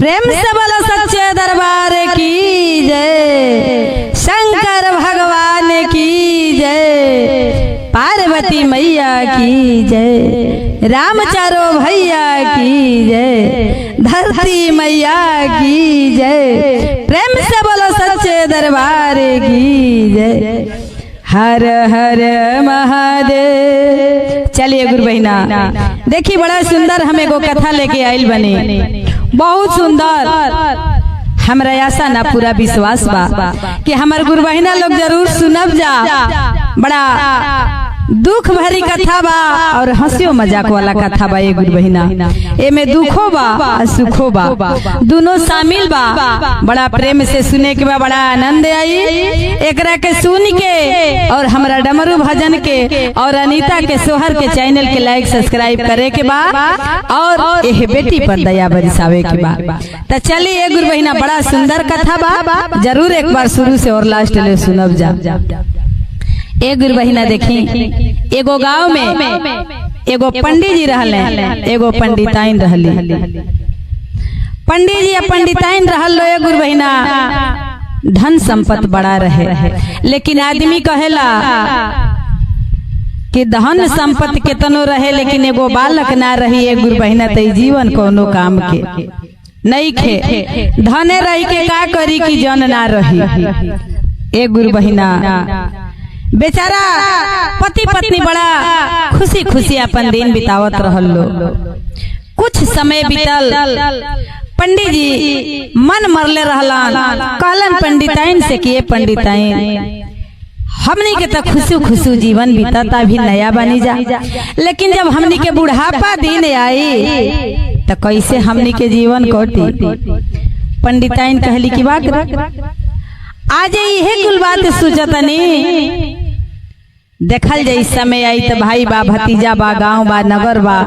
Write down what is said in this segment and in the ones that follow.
प्रेम से बोलो सच्चे दरबार की जय, शंकर भगवान की जय, पार्वती मैया की जय, राम चारो भैया की जय, धरती मैया की जय। प्रेम से बोलो सच्चे दरबार की जय। हर हर महादेव। चलिए गुरु बहिना देखी, बड़ा सुंदर हमें को कथा लेके आइल बने, बहुत सुंदर। हमरा ऐसा ना पूरा विश्वास बा कि हमार गुरु बहिना लोग जरूर सुनब जा। बड़ा दुख भरी कथा बा और हंसियो मजाक वाला कथा बा। ये गुरु बहिना एमे दुखो बा और सुखो बा, दोनों शामिल बा। बड़ा प्रेम से सुने के बा, बड़ा आनंद आई एकरा के सुन के। और हमरा डमरू भजन के और अनीता के सोहर के चैनल के लाइक सब्सक्राइब करे के बा और एह बेटी पर दया बरसावे के बा। तो चलिए गुरु बहिना, बड़ा सुंदर कथा बा, जरूर एक बार शुरू से और लास्ट ले सुनब जा। ए गुरु बहिना देखी, एगो गांव में एगो पंडित जी रहले, एगो पंडिताइन रहली। पंडित जी या पंडिताइन रहल लो। ए गुरु बहिना धन संपत्ति बड़ा रहे, लेकिन आदमी कहेला कि धन संपत्ति केतनो रहे लेकिन एगो बालक ना रही। ए गुरु बहिना तई जीवन कोनो काम के नहीं खे। धने रही के का करी कि जन ना रही। ए गुरु बहिना बेचारा पति पत्नी बड़ा खुशी खुशी अपन दिन बितावत रहल लो। कुछ समय बीतल, पंडित जी मन मरले रहलन। कहलन पंडिताइन से कि पंडिताइन हमनी के तो खुशू खुशू जीवन बीतता, भी नया बनी जा, लेकिन जब हमनी के बुढ़ापा दिन आई तो कैसे हमनी के जीवन कटी। पंडिताइन कहली कि बात आज यही कुल बात सोचतनी, देखल जाई समय आई तो भाई बा, भतीजा बा, गांव बा, नगर बा,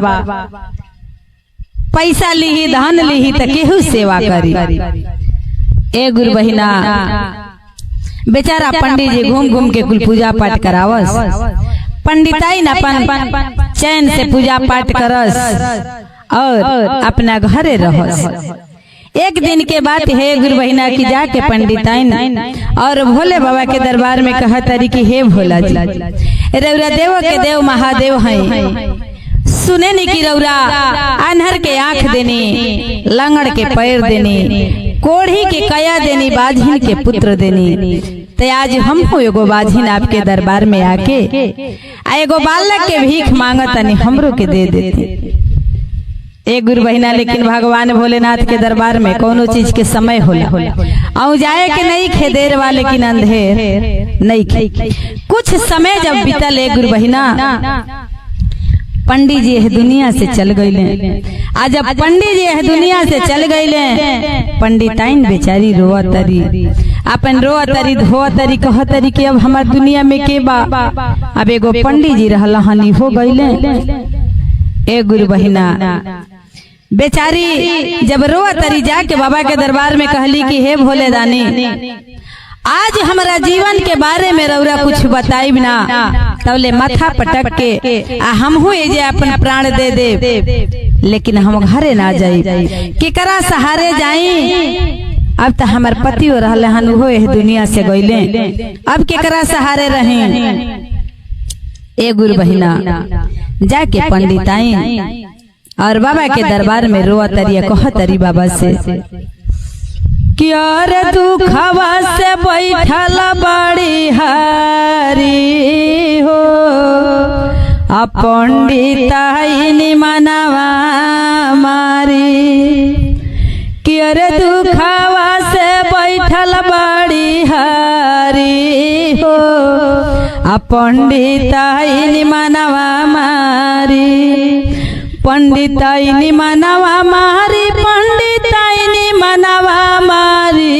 पैसा लीही, धन लीही तो केहू सेवा करी। ए गुरु बहिना बेचारा पंडित जी घूम घूम के कुल पूजा पाठ करावस। पंडिताइन अपन चैन से पूजा पाठ करस और अपना घरे रहस। एक दिन के बात है गुरु बहिना की, जाके पंडिताइन और भोले बाबा के दरबार में कहा तारी कि हे भोला जी, रौरा देव के देव महादेव हैं। सुने नहीं कि रौरा अनहर के आंख देनी, लंगड़ के पैर देनी, कोढ़ी के कया देनी, बाझिन के पुत्र देनी। तो आज हम एगो बाझिन आपके दरबार में आके एगो बालक के भीख मांगतनी, हमरो के दे देते। एक गुरु बहिना लेकिन भगवान भोलेनाथ के दरबार में कोनो चीज के समय होला और जाए के नहीं खे देर वाले लेकिन अंधेर नहीं खे। कुछ समय जब बीतल एक गुरु बहिना, पंडित जी यह दुनिया से चल गईले। आज जब पंडित जी यह दुनिया से चल गईले, पंडिताइन बेचारी रोआ तरी, अपन रोआ तरी, धोआ तरी, कह तरी कि अब हमार दुनिया में के बा। अब एगो पंडित जी रहला हनी हो गईले। ए गुरु बहिना बेचारी जब रोआ तरी जाके बाबा के दरबार में कहली कि हे भोले दानी, आज हमारा जीवन के बारे में रौरा कुछ बताइब ना, तबले माथा पटक के हमहू एजे अपन प्राण दे दे, लेकिन हम घरे ना जाई, केकरा सहारे जाई। अब तो हमार पति हो रहले हन, वो एह दुनिया से गईले, अब केकरा सहारे रहे। ए गुरु बहिना जाके पंडिताइन और बाबा के दरबार में रोआ तरिया, कह तरी बाबा से कि और दुखवा से बैठल बड़ी हारी हो, आ पंडिताइन मनवा मारी। कि और दुखवा से बैठल बड़ी हारी हो, आ पंडिताइन मनवा मारी। पंडिताइन मनवा मारी, पंडिताइन मनवा मारी,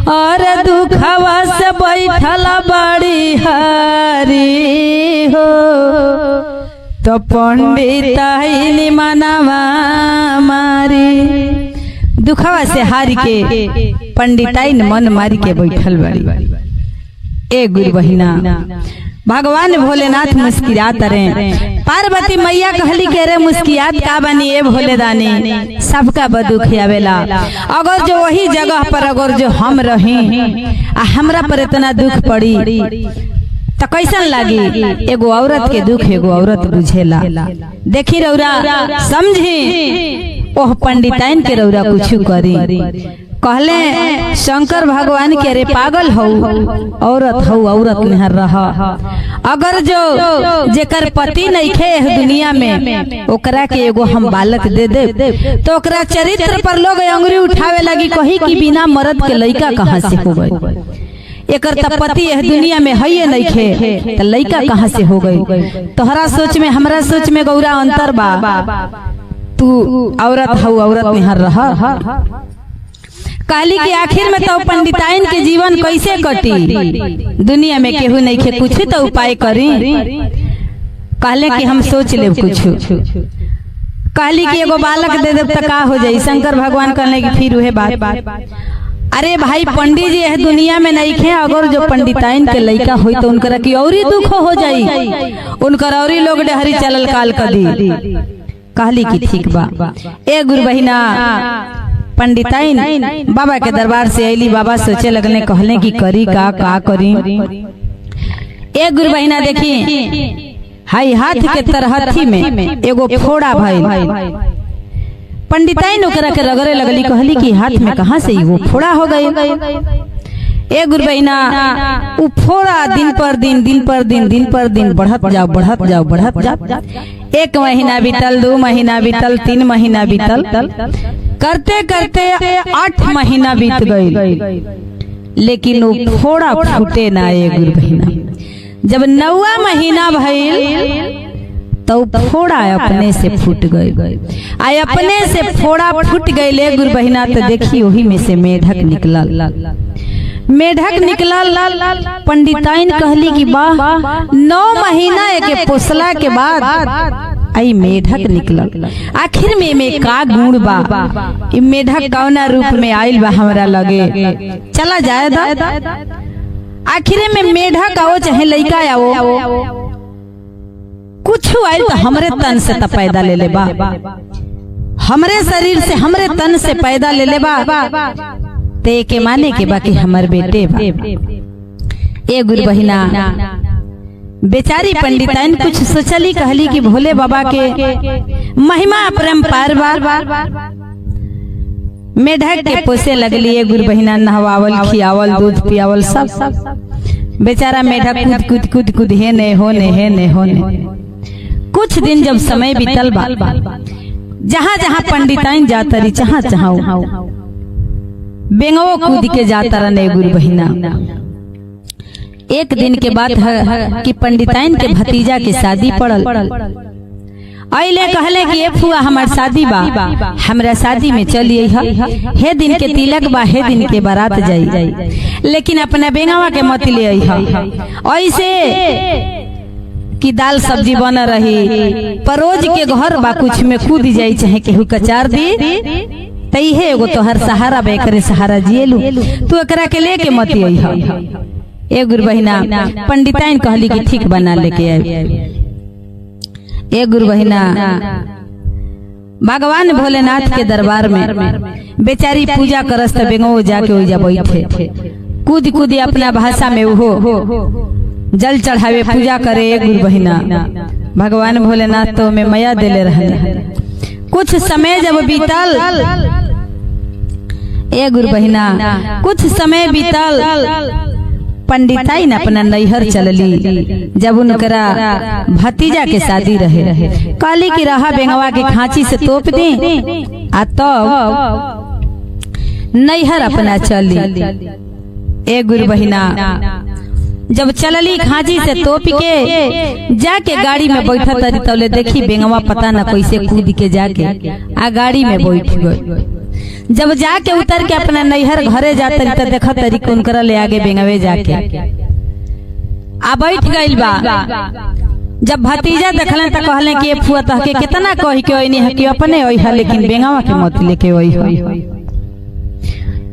और दुखवा से बैठल बड़ी हारी हो, तो पंडिताइन मनवा मारी। दुखवा से हारी के पंडिताइन मन मारी के बैठल बड़ी। ए गुरु बहिना भगवान भोलेनाथ मुस्कुरात रहे। पार्वती मैया कहली के रे मुस्कुरात का बनी ए भोले दानी, सबका बदुख आवेला। अगर जो वही जगह पर अगर जो हम रही आ हमरा पर इतना दुख पड़ी तो कैसन लागी? एगो औरत के दुख एगो औरत बुझेला। देखी रौरा समझी ओह पंडिताइन के रौरा कुछ करी। कहले शंकर भगवान के रे पागल हो, औरत हो, औरत निहर रहा। अगर जो जेकर पति नइखे है दुनिया में ओकरा के एगो हम बालक दे दे तो ओकरा चरित्र पर लोग अंगुरी उठावे लगी, कही कि बिना मर्द के लइका कहाँ से हो गई? एकर त पति है दुनिया में है नइखे तो लइका कहाँ से हो गई? तोहरा सोच में हमरा सोच में गौरा अंतर बा। तू औरत हो, औरत निहर रहा। कहली कि आखिर में तो पंडिताइन के जीवन कैसे कटी? दुनिया में केहू नहीं खे, कुछ तो उपाय करी। कहले कि हम सोच ले कुछ। कहली कि एगो बालक दे दे तो का हो जाई? शंकर भगवान कहले कि फिर वह बात। अरे भाई पंडित जी है दुनिया में नहीं खे, अगर जो पंडिताइन के लइका होई तो उनकरा की औरी दुख हो जाई, उनकर औरी लोग डहरी चलल काल कदी। कहली कि ठीक बा। ए गुरु बहिना पंडिताइन बाबा के दरबार से अली। बाबा सोचे लगने, कहले कि करी का करी? एक गुरु बहिना देखी हाई हाथ के तरहथी में एगो फोड़ा भइल। पंडिताइन ओकरा के रगड़े लगली। कहली कि हाथ में कहाँ से वो फोड़ा हो गई? एक गुरु बहिना उ फोड़ा दिन पर दिन बढ़त जाओ। 1 महीना बीतल, 2 महीना बीतल, 3 महीना बीतल, करते करते 8 महीना बीत गई, लेकिन वो फोड़ा फूटे ना। ये गुरु बहिना जब 9वां महीना भइल तो फोड़ा अपने से फूट गई। अपने से फोड़ा फूट गई गुरु बहिना। तो देखी वही में से मेढक निकलल। पंडिताइन कहली कि वाह, 9 महीना के पोसला के बाद आई मेढक निकलल। आखिर में का गुण बा? ई मेढक कौना रूप में आइल बा हमरा लगे? चला जाए दा। आखिर में मेढक आओ चाहे लइका आओ, कुछ आइल तो हमरे तन से त पैदा ले ले बा, हमरे शरीर से हमरे तन से पैदा ले ले बा। ते के माने के बाकी हमर बेटे बा। ए गुरु बहिना बेचारी पंडिताइन कुछ सोचली। कहली कि भोले बाबा के महिमा अपरंपार बा। मेढक के पोसे लगली। ए गुरु बहिना नहवावल, खियावल, दूध पियावल सब। बेचारा मेढक कूद हेने होने। कुछ दिन जब समय बीतल बा, जहाँ जहाँ पंडिताइन जाता रही, जहाँ बेंगो कूद के जाता रहे। गुरु बहिना एक दिन के बाद है कि पंडिताइन के भतीजा के शादी पड़ल। अइले कहले कि ए फुआ हमार शादी बा, हमरा शादी में चलिए। हे दिन के तिलक बा, हे दिन के बारात जाई, लेकिन अपना बेंगवा के मत ले आई। ऐसे कि दाल सब्जी बन रही, परोज के घर बा, कुछ में कूद जाई चाहे केहू कचार दी। तई है एगो तोहर सहारा बे, करे सहारा जिएलू, तू एकरा के लेके मत आई। ए गुरु बहिना पंडिताइन कहली कि ठीक बना लेके आई। ए गुरु बहिना भगवान भोलेनाथ के दरबार में बेचारी पूजा करस त बेंगो जाके ओइजा बैठे। कूद अपना भाषा में वो जल चढ़ावे, पूजा करे। ए गुरु बहिना भगवान भोलेनाथ तो में माया देले रहले। कुछ समय जब बीतल, ए गुरु बहिना कुछ समय बीतल, पंडिताइन अपना नैहर चलली। जब उनकरा भतीजा के शादी रहे, कहली कि रहा बेंगवा के खांची से तोप दी आ तब नैहर अपना चली। ए गुरु बहिना जब चलली खांची से तोप के जाके गाड़ी में बैठा तरी, तौले देखी बेंगवा पता न कैसे कूद के जाके आ गाड़ी में बैठ गई। जब जाके उतर के अपना नैहर घरे जातरी तो देखा तरी उनकरा ले आगे बेंगवे जाके आ बैठ गइल बा। जब भतीजा देखलन त कहले कि फुआ तहके कितना कहि के ओइनी है कि अपने ओइ है, लेकिन बेंगवा के मत लेके ओइ है।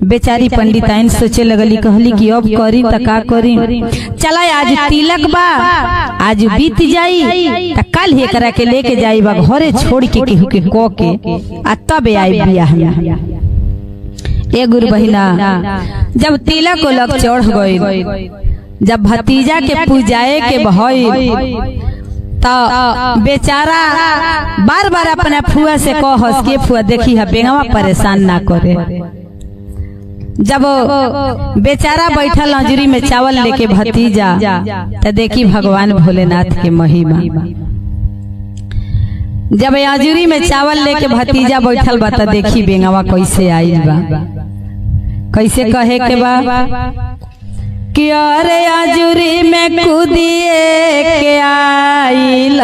बेचारी पंडिताइन सोचे लगली, कहली कि अब करी त का करी, चला आज तिलक बा, आज बीत जाई त कल हे करा के लेके जाई बा घरे छोड़ के केहू के को के आ तब आई बियाह में। ए गुरु बहिना जब तिलक को लग चढ़ गई, जब भतीजा के पूजाए के भई तो बेचारा बार बार अपना फुआ से कहस के फुआ देखी है बेंगवा परेशान ना करे। जब बेचारा बैठल अंजूरी में चावल लेके भतीजा तो देखी भगवान भोलेनाथ के महिमा। जब अंजूरी में चावल लेके भतीजा बैठल बा तो देखी बेंगवा कैसे आई बा, कैसे कहे के बा कि अरे अंजूरी में कूदिए के आइल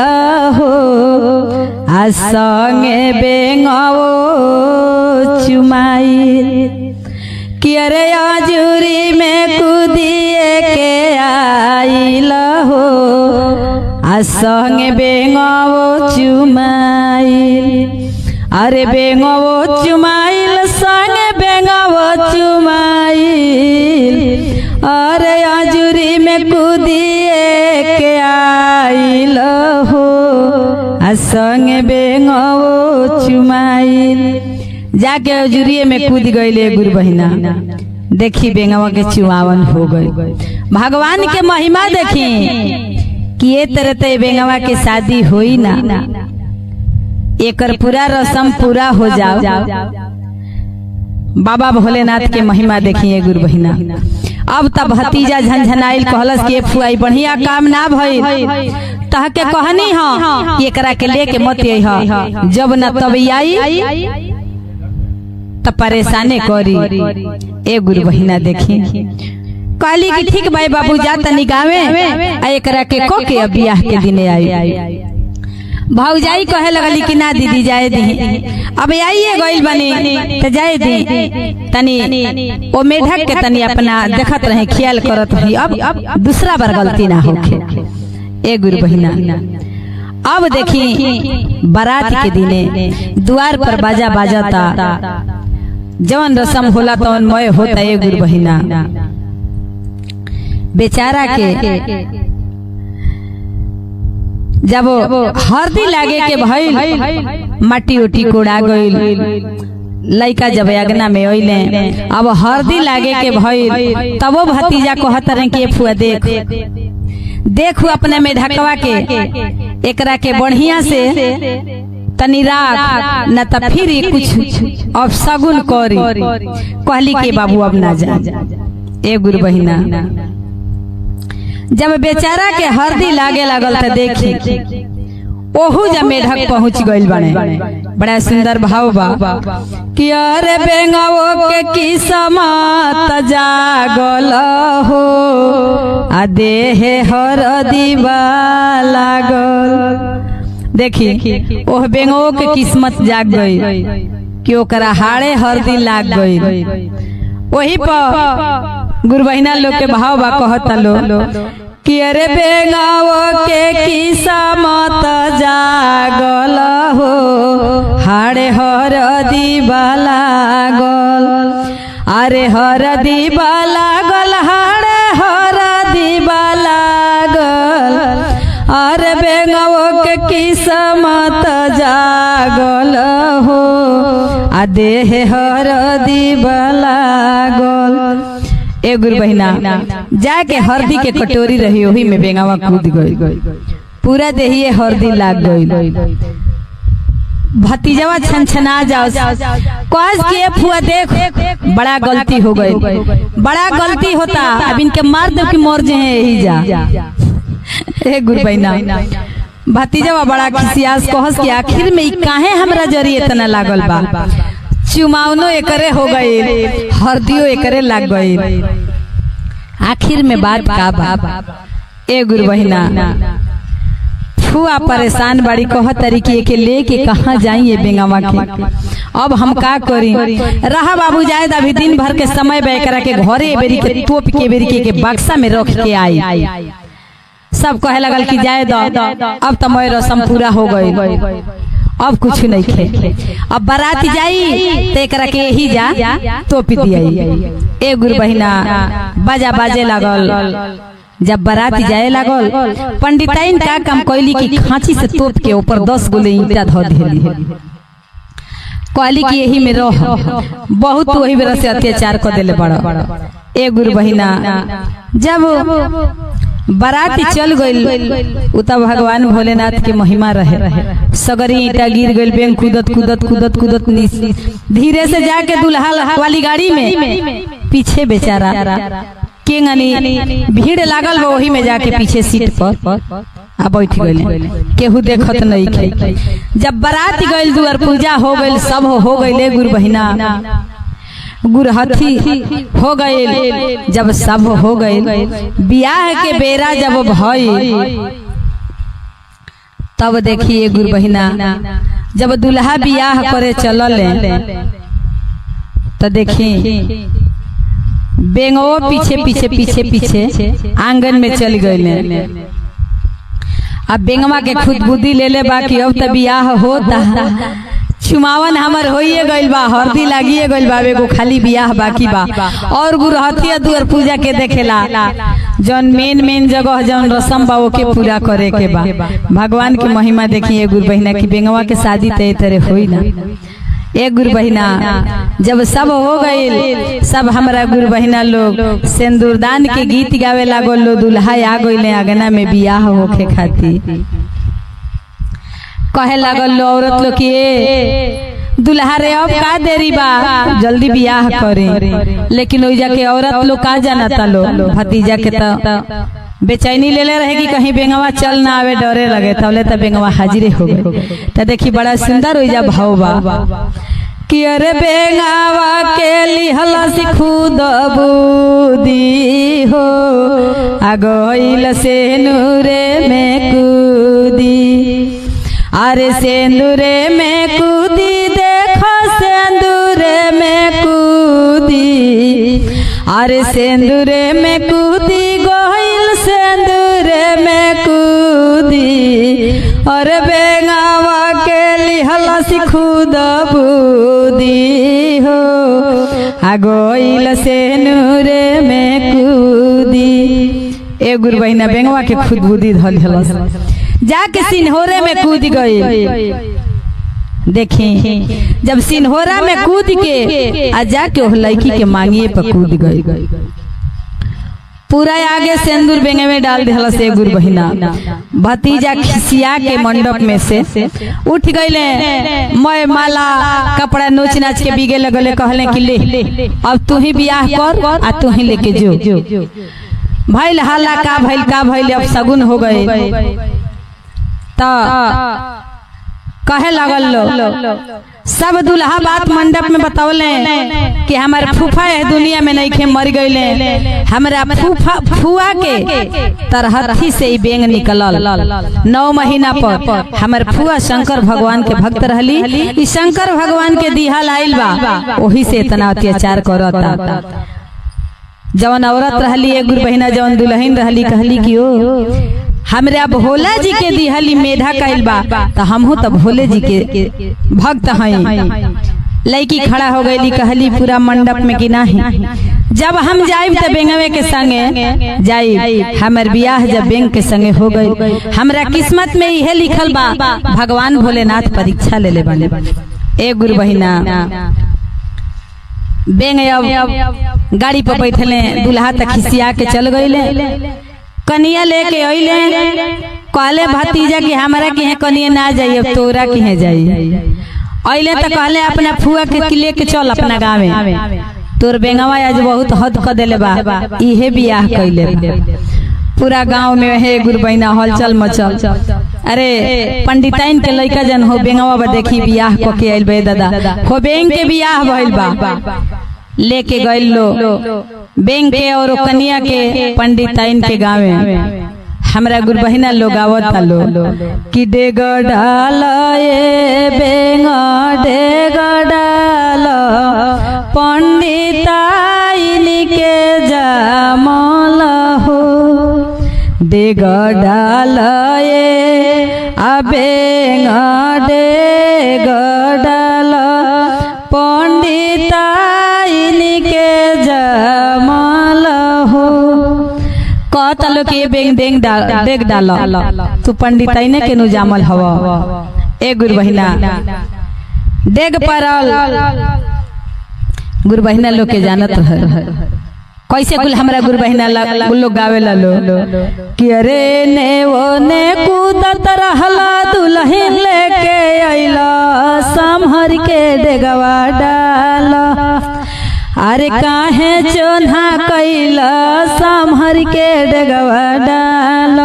हो, आ संगे बेंगवो चुमाई, कि अरे अंजूरी में कूदिए के आइल हो, आ संगे बेंगवो चुमाई, अरे बेंगवो चुमाइल संगे बेंगवो चुमाइल, अरे अंजूरी में कूदिए के आइल हो, आ संगे बेंगवो चुमाइल। जाके अंजूरी में कूद गईले गुरु बहिना, देखी बेंगवा के चुमावन हो गई। भगवान के महिमा देखी कि ये तरह ते बेंगवा के शादी होई ना, एकर पूरा रस्म पूरा हो जाओ। बाबा भोलेनाथ के महिमा देखिए गुरु बहिना। अब तब भतीजा झंझनाइल कहलस के फुआई बढ़िया काम ना भइल, तह के कहनी हां एकरा के लेके मत आई, जब न तब आई त परेशानी करी। ए गुरु बहिना देखी कहली कि ठीक भाई बाबू जा तनी गावे, एकरा के को के बियाह के दिने आई। भौजाई कहे लगली कि ना दीदी जाए दी, अब आइए गइल बनी तो जाए दी, तनी ओ मेढक के तनी अपना देखत रहे ख्याल करत रही, अब दूसरा बार गलती ना होखे। ए गुरु बहिना अब देखी बारात के दिने द्वार पर बाजा बाजता, जवन रस्म होला तवन मय होता। ए गुरु बहिना बेचारा के जब हरदी लागे के भइल, माटी उटी कोड़ा गइल, लइका जब अगना में अइले, अब हरदी लागे के भइल, तब वो भतीजा कहत रहे कि फुआ देखू अपने में ढकवा के एकरा के बढ़िया से तनी रात न त फिर कुछ अब सगुन करी। कहली के बाबू अब ना जा। ए गुरु बहिना जब बेचारा के हरदी लागे लागल त देखी ओहू जब मेढक पहुंच गइल बने। बड़ा सुंदर भाव बा कि अरे बेंगवो के किस्मत जागल हो, आ देहे हरदी लागल। देखी ओह बेंगवो के किस्मत जाग गई कि ओकरा हाड़े हरदी लाग गई। वही पर गुरु बहिना लोग के भाव बा कहता लो कि अरे बेंगवो के किस्मत जागल हो, हाड़े हरदी लागल, अरे हरदी लागल, हाड़े हरदी लागल, अरे बेंगवो के किस्मत जागल हो, आ देह हरदी लागल। ए गुरु बहिना जाके हरदी के कटोरी रही, वही में बेंगवा कूद गई, पूरा देहिए हरदी लाग गई। भतीजवा छनछना जाओ कस के फुआ देख बड़ा गलती हो गई, बड़ा गलती होता, अब इनके मार दो कि मर जाए यही जा। ए गुरु बहिना भतीजवा बड़ा खिसियास कहस कि आखिर में काहे हमरा जरिए इतना लागल बा, चुमावनो एकरे हो गई, हरदियो एकरे लाग गई, आखिर में बात का बा। ए गुरु बहिना फुआ परेशान बड़ी कह तरीके के लेके कहाँ जाइए बेंगवा के, अब हम का करी। रहा बाबू जाए अभी दिन भर के समय बेकरा के घरे बेरी के तोप के बेरी के बक्सा में रख के आई। सब कहे लगल कि जाए दो, अब तो मैं रस्म पूरा हो गई। अब कुछ नहीं खे। अब बारात जाई तो एकरा के ही जा तोपी दिया। ए गुरु बहिना बाजा बाजे लागल। जब बारात जाए लागल पंडिताइन का काम कैली कि खांची से तोप के ऊपर 10 गोले ईंटा धो देली। कहली कि यही में रह, बहुत वही बेरा से अत्याचार कर देले बड़ा। ए गुरु बहिना जब बाराती चल गई उता भगवान भोलेनाथ के महिमा रहे। सगरी ईंटा गिर गई, बेंग कूदत कूदत कूदत कूदत धीरे से जाके दुल्हा वाली गाड़ी में पीछे बेचारा केंगनी भीड़ लागल बा, वही में जाके पीछे सीट पर आ बैठ गए। केहू देखत नहीं खे। जब बारात गई दुआर पूजा हो गई, सब हो गई। गुरु बहिना गुरहथी हो गए। जब सब हो गए बियाह के बेरा जब भई तब देखिए गुरु बहिना जब दुल्हा बियाह करे चलल तो देखी बेंगो पीछे पीछे पीछे पीछे आंगन में चल गए। अब बेंगवा के खुद बुद्धि ले ले बाकी अब तो बियाह होता। चुमावन हमर होइए गइल बा, हल्दी लागिए गइल बा, एगो खाली बियाह बाकी बा। और गुरहथिया दुआर पूजा के देखेला जौन मेन जगह जौन रसम बा ओके पूरा करे के बा। भगवान की महिमा देखिए गुरु बहिना की बेंगवा के शादी तय तरह होई ना। एक गुरु बहिना जब सब हो गए, सब हमारा गुरु बहिना लोग सिंदूरदान के गीत गावे लागल। लो दुल्हा आ गइले आंगना में बियाह होके खातिर। कहे लागल लो औरत लोग के दुल्हा रे अब का देरी बा, जल्दी बियाह करे। लेकिन ओइ जाके औरत लोग का जानता लो भतीजा के तो बेचैनी ले ले रहे कि कहीं बेंगवा चल ना आवे, डरे लगे। तबले तो बेंगवा हाजिरे हो गए। तो देखी बड़ा सुंदर ओइजा भाव बा कि अरे बेंगवा के लिहला से खुद बुदी हो आगोइल से नूरे में कूदी। अरे सेंदूरे में कूदी देखो सेंदूरे में कूदी। अरे सेंदूरे में कूदी गोइल सेंदूरे में कूदी। अरे बेंगवा के लिहला से खुद बुदी हो आगोइल से नूरे में कूदी। ए गुरु बहिना बेंगवा के खुद बुद्धि धल जाके सिन्होरे में कूद गई। देखी जब सिन्होरा में कूद के आ जाके वो लड़की के मांगिए पर कूद गई। पूरा आगे सिंदूर बेंगे में डाल दिला से गुरु बहिना। भतीजा खिसिया के मंडप में से उठ गईले। मैं माला कपड़ा नोच नाच के बीगे लगले। कहले कि ले अब तू ही बियाह कर आ तू ही लेके जो। भइल हल्ला का भइल अब सगुन हो गए। तो कहे लगल लो सब दुल्हा बात मंडप में बतौले कि हमारे फूफा है दुनिया में नहीं खे मर गईले। हमारा फुआ के तरहथी से ही बेंग निकलल। 9 महीना पर हमारे फुआ शंकर भगवान के भक्त रहली। इस शंकर भगवान के दिहा लाइल बा, वही से इतना अत्याचार करता। जवन औरत रहली एक गुरु बहिना जवन दुल्हन रहली कहली कि ओ हमरा भोला जी के दिहली मेधा कैल बा तो हमहू तो भोले जी के भक्त हैं। लड़की खड़ा हो गई कहली पूरा मंडप में कि नहीं जब हम जाइब तो बेंगवे के संगे जाइब। हमार बियाह जब बेंग के संगे हो गई। हमरा किस्मत में यह लिखल बा, भगवान भोलेनाथ परीक्षा ले बने। ए गुरु बहिना बेंग अब गाड़ी पर बैठले दुल्हा तक खिसिया के चल गईले। कनिया लेके अइले कहले भतीजा कि हमारा के कनिया ना जाइए तोरा के जाइए। अइले तो कहले अपना फुआ के लेके चल अपना गाँव में। तोर बेंगवा आज बहुत हद कर देले बा, इहे बियाह कैले। पूरा गांव में है गुरु बहिना हलचल मचल। अरे पंडिताइन के लड़का जन हो बेंगवा बा देखी बियाह को के आइल बे दादा हो बेंग के बियाह भइल बा। लेके गइल लो बेंग के और कनिया के पंडिताइन के गाँव में। हमरा गुरु बहिना लोग आवता लो कि डेग डाल ए बेंग डेग डाल पंडिताइन के जामल हो। डेग डाल ए बेंग डे कहतलो कि डेग डाल तू पंडिताई ने केनु जामल हव ए गुरु बहिना डेग परल गुरु बहिना लोग के जानत है कैसे कुल हमरा गुरु बहिना लोग गावे लो कि अरे ने वो ने कूदत रहला दुल्हन लेके आइला समहर के डेगवा डाल अरे काहे चोन्हा कैला समहर के डेगवा डाल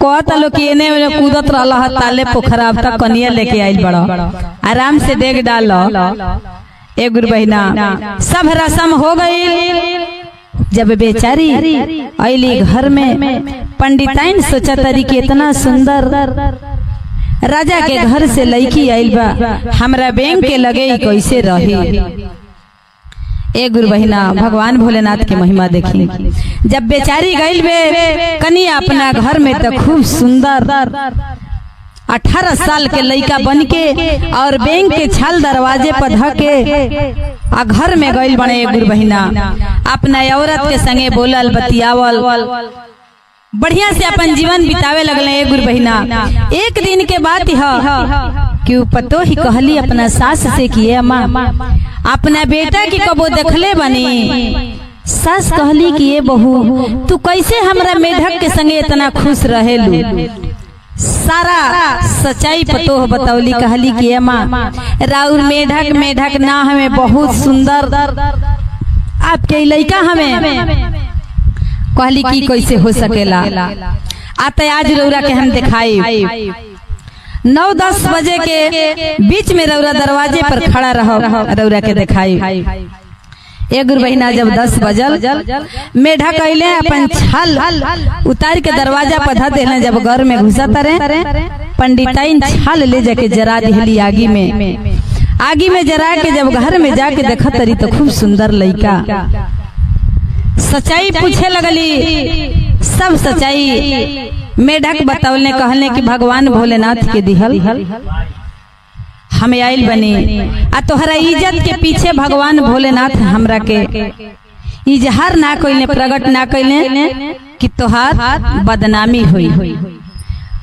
कहतलो कि एने कूदत रहला ताले पोखरा तक कनिया लेके आइल बड़ा आराम से डेग डाल ए गुरु बहिना सब रस्म हो गई। जब बेचारी अली घर में पंडिताइन सोचा तरी कि इतना सुंदर राजा के घर से लड़की आइल बा हमरा बैंक के लगे कैसे रही। ए गुरु बहिना भगवान भोलेनाथ की महिमा देखी। जब बेचारी गइल बे कनिया अपना घर में तो खूब सुंदर 18 साल के लड़का बन के और बैंक के छाल दरवाजे पर धके आ घर में गइल बने गुरु बहिना अपना औरत के संगे बोलल बतियावल बढ़िया से अपन जीवन बितावे लगले। गुरु बहिना एक दिन के बात कि पतो ही कहली अपना सास से कि अम्मा अपना बेटा की कबो देखले बनी। सास कहली कि ये बहू तू कैसे हमरा मेढक के संगे इतना खुश रहेलू। सारा सच्चाई पतो बतौली कहली कि माँ राउर मेढक ना हमें बहुत सुंदर आपके लड़का हमें कहली कि कैसे हो सकेला आते आज रौरा के हम दिखाई 9-10 बजे के बीच में रौरा दरवाजे पर खड़ा रहो रौरा के दिखाई। ए गुरु बहिना जब 10 बजल मेढा कैले अपन छाल उतार के दरवाजा पर धर देले। जब घर में घुसा तरे पंडिताइन छाल ले जाके जरा दिहली आगी में जरा के जब घर में जाके देखा तरी तो खूब सुंदर लड़का। सच्चाई पूछे लगली सब सच्चाई मेढक बतौलने कहले कि भगवान भोलेनाथ के दिहल हमें आइल बनी आ तोहरा इज्जत के पीछे भगवान भोलेनाथ हमरा के इजहार ना कइले प्रकट ना कइले कि तोहार बदनामी हुई।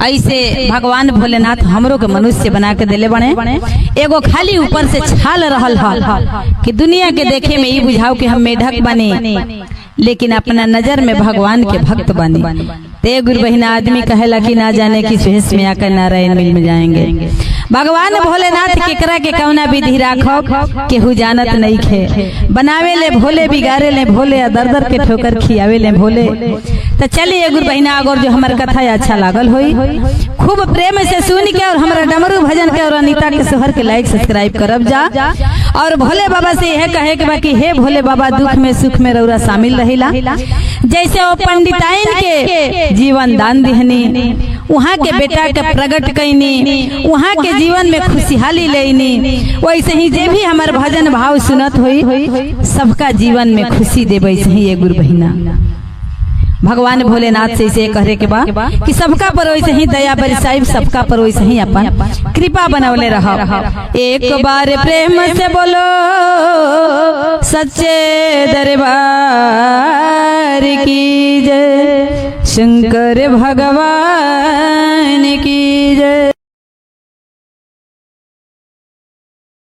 ऐसे भगवान भोलेनाथ हमरो के मनुष्य बना के देले बने एगो खाली ऊपर से छाल रहल कि दुनिया के देखे में ई बुझाओ कि हम मेढक बने लेकिन अपना नजर में भगवान के भक्त बने। ते गुरु बहिना आदमी कहेला कि ना जाने किस भेष में आकर नारायण मिल में जाएंगे। भगवान भोलेनाथ केकरा के कौना विधि राखो केहू जानत नहीं खे। बनावे ले भोले बिगाड़े ले भोले दर दर के ठोकर खियावे ले भोले। तो चलिए गुरु बहिना अगर जो हमार कथा अच्छा लागल होई खूब प्रेम से सुन के और हमारा डमरू भजन के और अनीता के सोहर के लाइक सब्सक्राइब करब जा। और भोले बाबा से यह कहे के बाकी हे भोले बाबा दुख में सुख में रौरा शामिल रहिला। जैसे वो पंडिताइन के जीवन दान दिहनी वहाँ के बेटा के प्रकट कैनी वहाँ के जीवन में खुशहाली लेनी वैसे ही जे भी हमार भजन भाव सुनत हुई सबका जीवन में खुशी देवे सही। ये गुरु बहिना भगवान भोलेनाथ से इसे कहे के बा कि सबका पर वैसे ही दया बरसाई सबका पर वैसे ही अपन कृपा बनवले रहो। एक बार प्रेम से बोलो सच्चे दरबार की जय शंकर भगवान